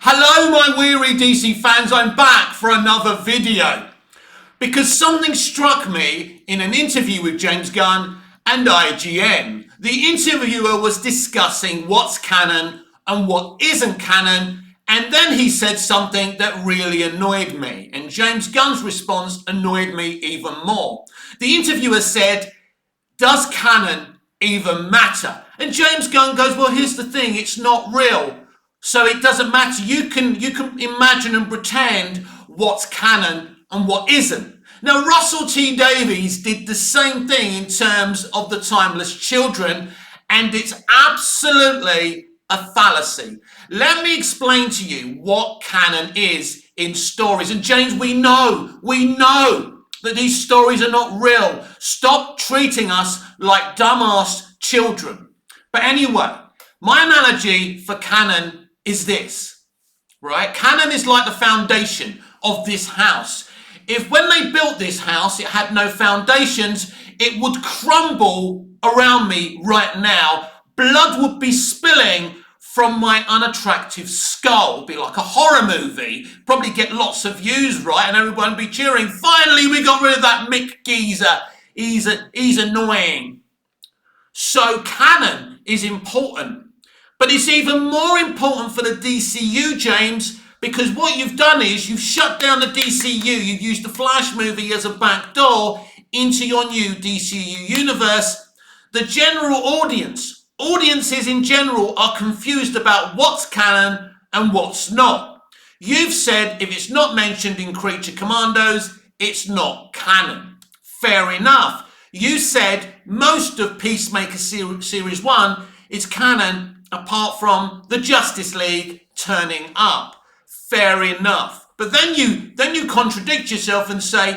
Hello my weary DC fans, I'm back for another video. Because something struck me in an interview with James Gunn and IGN. The interviewer was discussing what's canon and what isn't canon, and then he said something that really annoyed me, and James Gunn's response annoyed me even more. The interviewer said, "Does canon even matter?" And James Gunn goes, "Well, here's the thing, it's not real. So it doesn't matter. You can imagine and pretend what's canon and what isn't." Now, Russell T Davies did the same thing in terms of the Timeless Children, and it's absolutely a fallacy. Let me explain to you what canon is in stories. And James, we know that these stories are not real. Stop treating us like dumbass children. But anyway, my analogy for canon is this, right? Canon is like the foundation of this house. If when they built this house, it had no foundations, it would crumble around me right now. Blood would be spilling from my unattractive skull. It'd be like a horror movie. Probably get lots of views, right? And everyone would be cheering. Finally, we got rid of that Mick geezer. He's annoying. So canon is important. But it's even more important for the DCU, James, because what you've done is you've shut down the DCU. You've used the Flash movie as a backdoor into your new DCU universe. The general audiences in general are confused about what's canon and what's not. You've said if it's not mentioned in Creature Commandos, it's not canon. Fair enough. You said most of Peacemaker Series 1 is canon apart from the Justice League turning up. Fair enough. But then you contradict yourself and say,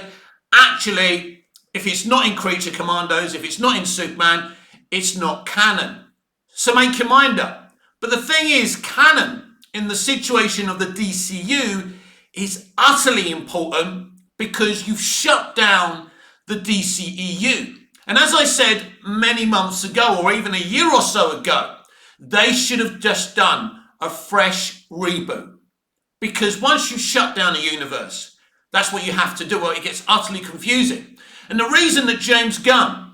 actually, if it's not in Creature Commandos, if it's not in Superman, it's not canon. So make your mind up. But the thing is, canon in the situation of the DCU is utterly important because you've shut down the DCEU. And as I said many months ago, or even a year or so ago, they should have just done a fresh reboot. Because once you shut down a universe, that's what you have to do, or it gets utterly confusing. And the reason that James Gunn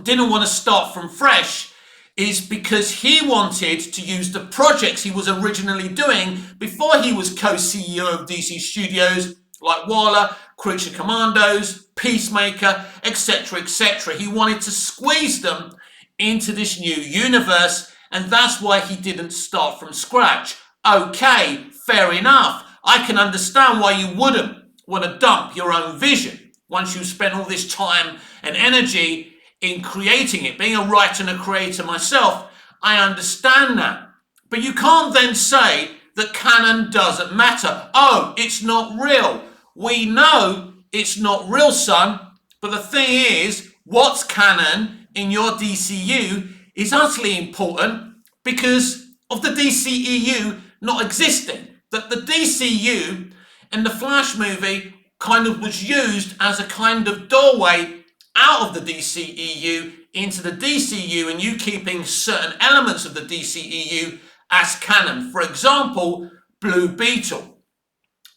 didn't want to start from fresh is because he wanted to use the projects he was originally doing before he was co-CEO of DC Studios, like Waller, Creature Commandos, Peacemaker, etc., etc. He wanted to squeeze them into this new universe, and that's why he didn't start from scratch. Okay, fair enough. I can understand why you wouldn't want to dump your own vision once you've spent all this time and energy in creating it. Being a writer and a creator myself, I understand that. But you can't then say that canon doesn't matter. Oh, it's not real. We know it's not real, son. But the thing is, what's canon in your DCU is utterly important because of the DCEU not existing. That the DCU and the Flash movie kind of was used as a kind of doorway out of the DCEU into the DCU, and you keeping certain elements of the DCEU as canon. For example, Blue Beetle.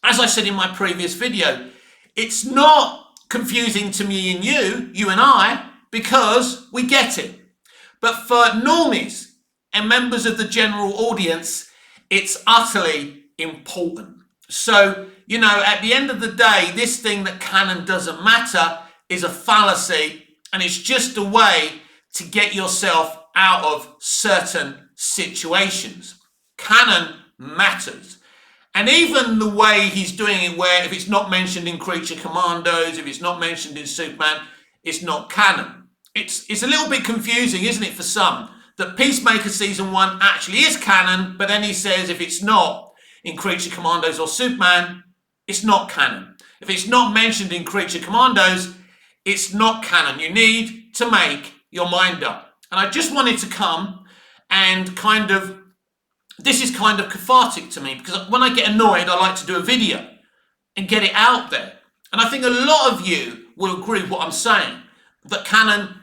As I said in my previous video, it's not confusing to me and you and I, because we get it. But for normies and members of the general audience, it's utterly important. So, at the end of the day, this thing that canon doesn't matter is a fallacy, and it's just a way to get yourself out of certain situations. Canon matters. And even the way he's doing it, where if it's not mentioned in Creature Commandos, if it's not mentioned in Superman, it's not canon. It's a little bit confusing, isn't it, for some, that Peacemaker Season 1 actually is canon, but then he says if it's not in Creature Commandos or Superman, it's not canon. If it's not mentioned in Creature Commandos, it's not canon. You need to make your mind up. And I just wanted to come and this is kind of cathartic to me, because when I get annoyed, I like to do a video and get it out there. And I think a lot of you will agree with what I'm saying, that canon,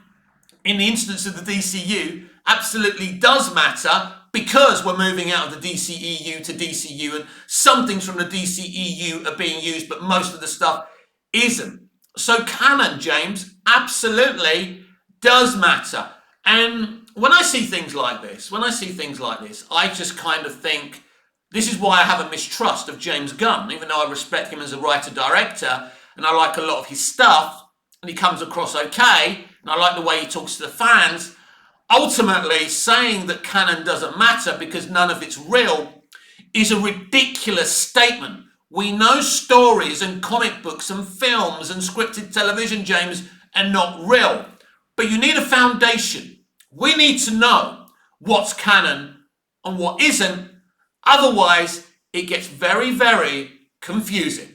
in the instance of the DCU, absolutely does matter, because we're moving out of the DCEU to DCU, and some things from the DCEU are being used, but most of the stuff isn't. So canon, James, absolutely does matter. And when I see things like this, I just kind of think, this is why I have a mistrust of James Gunn, even though I respect him as a writer-director, and I like a lot of his stuff, and he comes across okay, and I like the way he talks to the fans. Ultimately, saying that canon doesn't matter because none of it's real is a ridiculous statement. We know stories and comic books and films and scripted television, James, are not real. But you need a foundation. We need to know what's canon and what isn't. Otherwise, it gets very, very confusing.